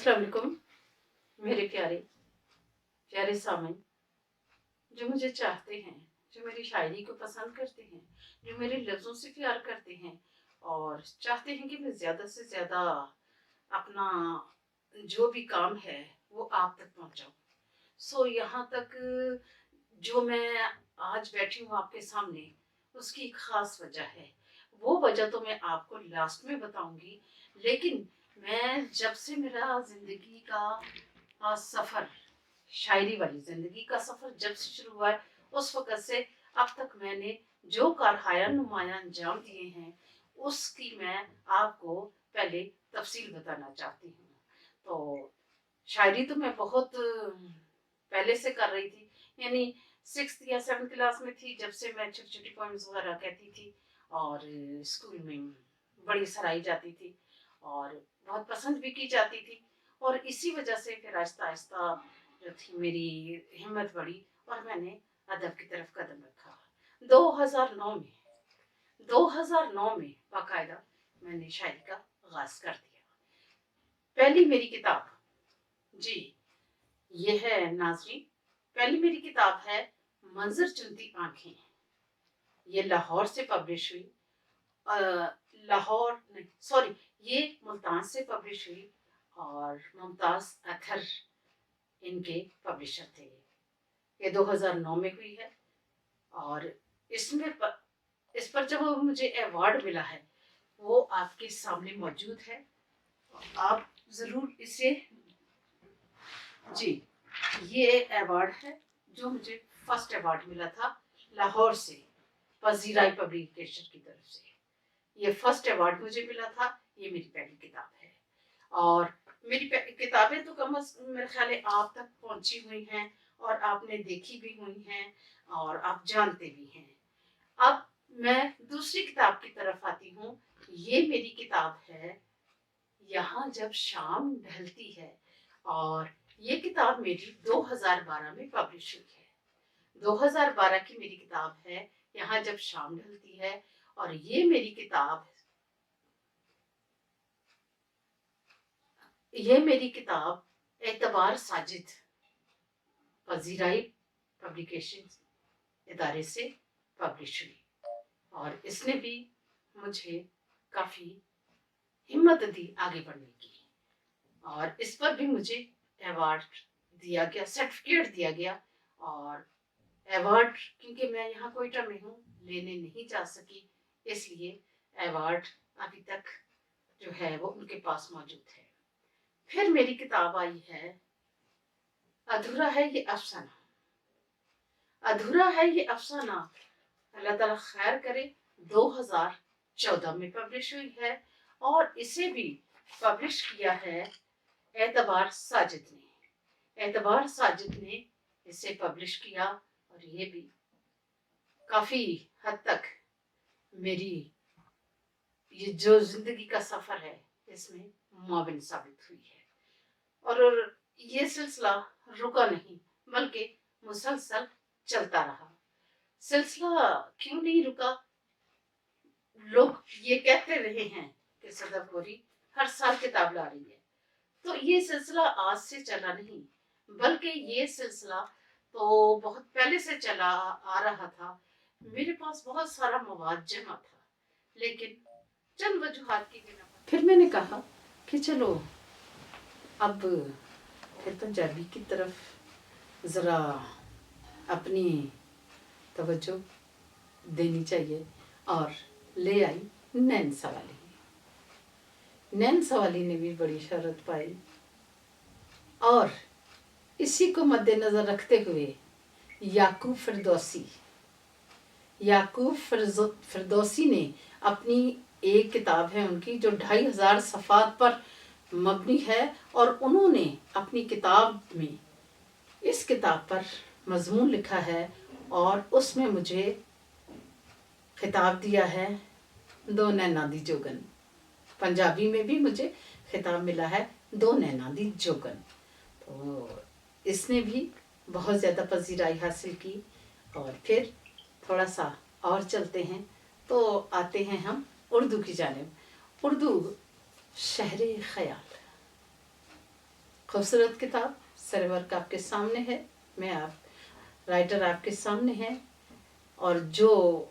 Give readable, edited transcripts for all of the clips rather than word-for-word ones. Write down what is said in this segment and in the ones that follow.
अस्सलाम वालेकुम मेरे प्यारे प्यारे सामन, जो मुझे चाहते हैं, जो मेरी शायरी को पसंद करते हैं, जो मेरे लफ्ज़ों से प्यार करते हैं और चाहते हैं कि मैं ज़्यादा से ज़्यादा अपना जो भी काम है वो आप तक पहुंचाऊं। यहाँ तक जो मैं आज बैठी हूँ आपके सामने, उसकी एक ख़ास वजह है। वो वजह तो मैं आपको लास्ट में बताऊंगी, लेकिन मैं जब से मेरा ज़िंदगी का सफ़र, शायरी वाली ज़िंदगी का सफ़र जब से शुरू हुआ है, उस वक़्त से अब तक मैंने जो कारहाया नुमाया अंजाम दिए हैं, उसकी मैं आपको पहले तफसील बताना चाहती हूँ। तो शायरी तो मैं बहुत पहले से कर रही थी, यानी 6th या 7th क्लास में थी जब से मैं छोटी छोटी पोइम्स वगैरह कहती थी और स्कूल में बड़ी सराही जाती थी और बहुत पसंद भी की जाती थी। और इसी वजह से फिर आहिस्ता आहिस्ता जो थी मेरी हिम्मत बढ़ी और मैंने अदब की तरफ कदम रखा। 2009 में 2009 में बाकायदा मैंने शायरी का आगाज कर दिया। पहली मेरी किताब, जी ये है नाज़रीन, पहली मेरी किताब है मंजर चुनती आंखें। ये लाहौर से पब्लिश हुई, लाहौर नहीं सॉरी, ये मुल्तान से पब्लिश हुई और मुमताज़ अतहर इनके पब्लिशर थे। ये 2009 में हुई है और इस पर जब मुझे अवार्ड मिला है वो आपके सामने मौजूद है। आप ज़रूर इसे, जी ये अवार्ड है जो मुझे फर्स्ट अवार्ड मिला था लाहौर से पजीराई पब्लिकेशन की तरफ से। ये फर्स्ट अवार्ड मुझे मिला था। ये मेरी पहली किताब है और मेरी किताबें तो कम अज मेरे ख्याल है आप तक पहुंची हुई हैं और आपने देखी भी हुई हैं और आप जानते भी हैं। अब मैं दूसरी किताब की तरफ आती हूँ। ये मेरी किताब है यहाँ जब शाम ढलती है और ये किताब मेरी 2012 में पब्लिश हुई है। 2012 की मेरी किताब है यहाँ जब शाम ढलती है और ये मेरी किताब एतबार साजिद पजीराई पब्लिकेशन इदारे से पब्लिश हुई और इसने भी मुझे काफ़ी हिम्मत दी आगे बढ़ने की और इस पर भी मुझे अवार्ड दिया गया, सर्टिफिकेट दिया गया। और अवार्ड क्योंकि मैं यहाँ कोयटा में हूँ लेने नहीं जा सकी, इसलिए अवार्ड अभी तक जो है वो उनके पास मौजूद है। फिर मेरी किताब आई है अधूरा है ये अफसाना। अधूरा है ये अफसाना अल्लाह ताला खैर करे 2014 में पब्लिश हुई है और इसे भी पब्लिश किया है एतबार साजिद ने। एतबार साजिद ने इसे पब्लिश किया और ये भी काफ़ी हद तक मेरी ये जो ज़िंदगी का सफ़र है इसमें मुआविन साबित हुई है। और ये सिलसिला रुका नहीं बल्कि मुसलसल चलता रहा। सिलसिला क्यों नहीं रुका? लोग ये कहते रहे हैं कि सदाफोरी हर साल किताब ला रही है, तो ये सिलसिला आज से चला नहीं बल्कि ये सिलसिला तो बहुत पहले से चला आ रहा था। मेरे पास बहुत सारा मवाद जमा था, लेकिन चंद वजूहात की बिना पर फिर मैंने कहा कि चलो अब फिर पंजाबी की तरफ ज़रा अपनी तवज्जो देनी चाहिए और ले आई नैन सवाली। नैन सवाली ने भी बड़ी शहरत पाई और इसी को मद्देनज़र रखते हुए याकूब फिरदौसी ने अपनी एक किताब है उनकी जो 2500 सफ़ात पर मबनी है और उन्होंने अपनी किताब में इस किताब पर मज़मून लिखा है और उसमें मुझे खिताब दिया है दो नैना दी जोगन। पंजाबी में भी मुझे खिताब मिला है दो नैना दी जोगन। तो इसने भी बहुत ज़्यादा पजीराई हासिल की। और फिर थोड़ा सा और चलते हैं तो आते हैं हम उर्दू की जानिब। उर्दू शहरे ख़याल। खूबसूरत किताब सरवर्क आपके सामने है, मैं आप राइटर आपके सामने है, और जो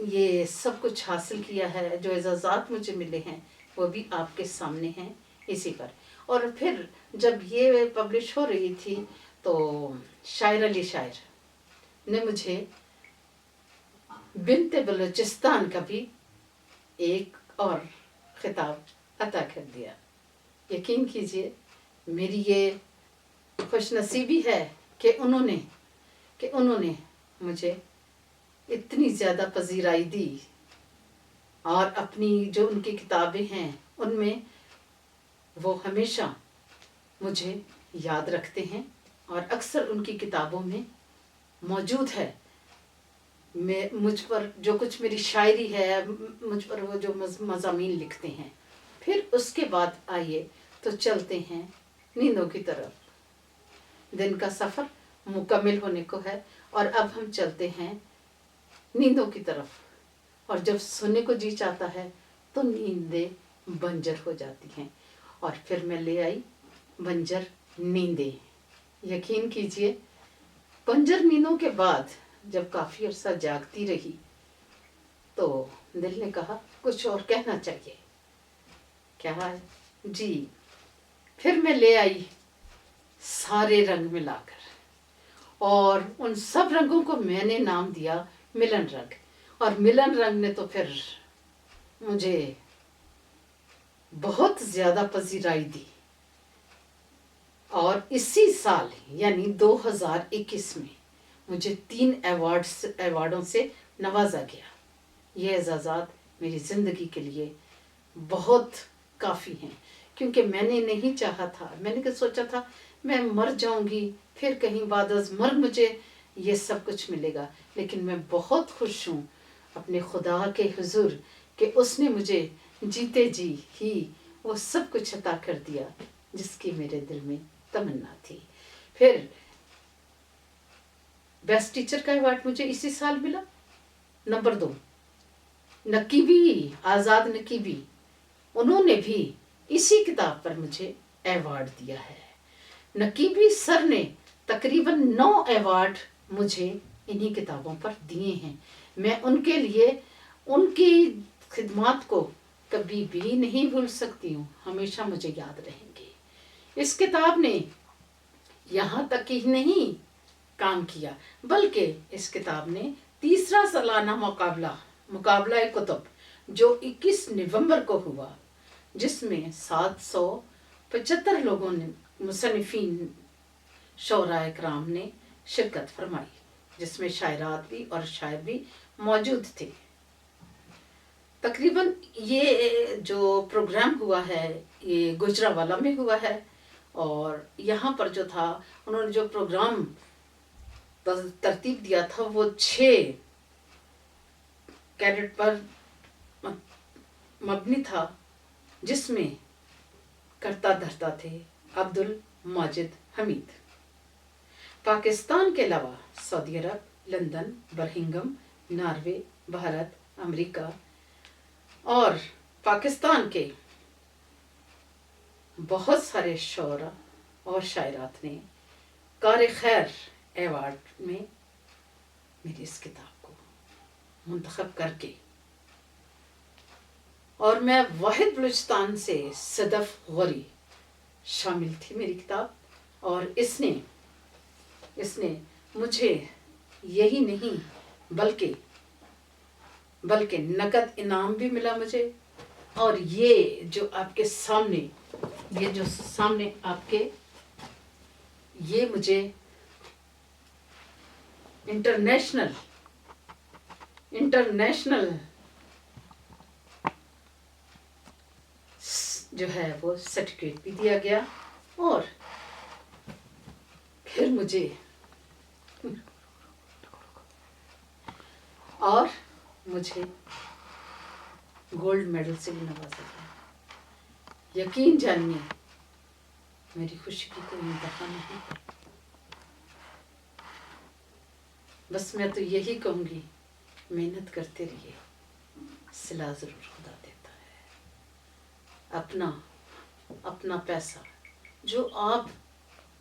ये सब कुछ हासिल किया है, जो एजाज़ात मुझे मिले हैं, वो भी आपके सामने हैं इसी पर। और फिर जब ये पब्लिश हो रही थी तो शायर अली शायर ने मुझे बिन्ते बलूचिस्तान का भी एक और खिताब अता कर दिया। यकीन कीजिए मेरी ये खुशनसीबी है कि उन्होंने मुझे इतनी ज़्यादा पजीराई दी, और अपनी जो उनकी किताबें हैं उनमें वो हमेशा मुझे याद रखते हैं, और अक्सर उनकी किताबों में मौजूद है मैं मुझ पर जो कुछ मेरी शायरी है, मुझ पर वो जो मज़ामीन लिखते हैं। फिर उसके बाद आइए तो चलते हैं नींदों की तरफ। दिन का सफ़र मुकम्मल होने को है और अब हम चलते हैं नींदों की तरफ, और जब सोने को जी चाहता है तो नींदें बंजर हो जाती हैं, और फिर मैं ले आई बंजर नींदें। यकीन कीजिए बंजर नींदों के बाद जब काफ़ी अरसा जागती रही तो दिल ने कहा कुछ और कहना चाहिए। क्या है जी, फिर मैं ले आई सारे रंग मिलाकर, और उन सब रंगों को मैंने नाम दिया मिलन रंग, और मिलन रंग ने तो फिर मुझे बहुत ज़्यादा पजीराई दी, और इसी साल यानी 2021 में मुझे 3 अवार्डों से नवाजा गया। ये एजाज़ात मेरी ज़िंदगी के लिए बहुत काफ़ी हैं, क्योंकि मैंने नहीं चाहा था, मैंने सोचा था मैं मर जाऊंगी, फिर कहीं बाद अज़ मर मुझे ये सब कुछ मिलेगा, लेकिन मैं बहुत खुश हूँ अपने खुदा के हुजूर कि उसने मुझे जीते जी ही वो सब कुछ अता कर दिया जिसकी मेरे दिल में तमन्ना थी। फिर बेस्ट टीचर का अवार्ड मुझे इसी साल मिला। नंबर 2 नकीबी, आज़ाद नकीबी, उन्होंने भी इसी किताब पर मुझे अवार्ड दिया है। नकीबी सर ने तकरीबन 9 अवार्ड मुझे इन्हीं किताबों पर दिए हैं। मैं उनके लिए उनकी खिदमत को कभी भी नहीं भूल सकती हूँ, हमेशा मुझे याद रहेंगी। इस किताब ने यहाँ तक ही नहीं काम किया, बल्कि इस किताब ने तीसरा सालाना मुकाबला कुतुब जो 21 नवंबर को हुआ, जिसमें 775 लोगों ने मुसन्निफीन शोराए कराम ने शिरकत फरमाई, जिसमें शायरात भी और शायर भी मौजूद थे। तकरीबन ये जो प्रोग्राम हुआ है ये गुजरावाला में हुआ है, और यहाँ पर जो था उन्होंने जो प्रोग्राम तरतीब दिया था वो 6 कैरेट पर मबनी था, जिसमें करता धरता थे अब्दुल माजिद हमीद। पाकिस्तान के अलावा सऊदी अरब, London, Birmingham, Norway, Bharat, America और पाकिस्तान के बहुत सारे शोरा और शायरात ने कार खैर अवार्ड में मेरी इस किताब को मुंतखब करके, और मैं वाहिद बलूचिस्तान से सदफ गौरी शामिल थी मेरी किताब, और इसने मुझे यही नहीं बल्कि नकद इनाम भी मिला मुझे। और ये जो आपके सामने आपके ये मुझे इंटरनेशनल जो है वो सर्टिफिकेट भी दिया गया, और फिर मुझे गोल्ड मेडल से भी नवाजा गया। यकीन जानिए मेरी खुशी की कोई इंतहा नहीं। बस मैं तो यही कहूँगी, मेहनत करते रहिए, सिला ज़रूर खुदा देता है। अपना पैसा जो आप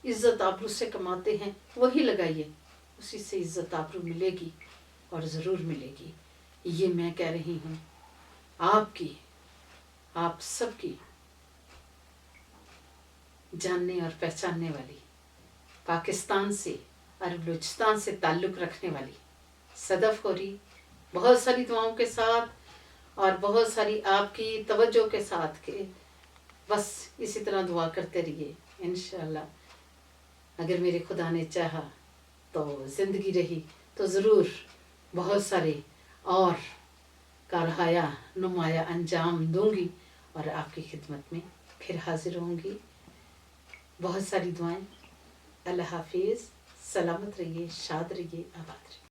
इज़्ज़त आबरू से कमाते हैं वही लगाइए, उसी से इज़्ज़त आबरू मिलेगी और ज़रूर मिलेगी। ये मैं कह रही हूँ आपकी, आप सबकी जानने और पहचानने वाली, पाकिस्तान से और बलूचिस्तान से ताल्लुक़ रखने वाली सदफ होरी, बहुत सारी दुआओं के साथ और बहुत सारी आपकी तवज्जो के साथ के बस इसी तरह दुआ करते रहिए। इंशाअल्लाह अगर मेरे खुदा ने चाहा तो ज़िंदगी रही तो ज़रूर बहुत सारे और कारहाया नुमाया अंजाम दूंगी और आपकी खिदमत में फिर हाजिर होंगी। बहुत सारी दुआएं। अल्लाह हाफिज़। सलामत रहिए, शाद रहिए, आबाद रहिए।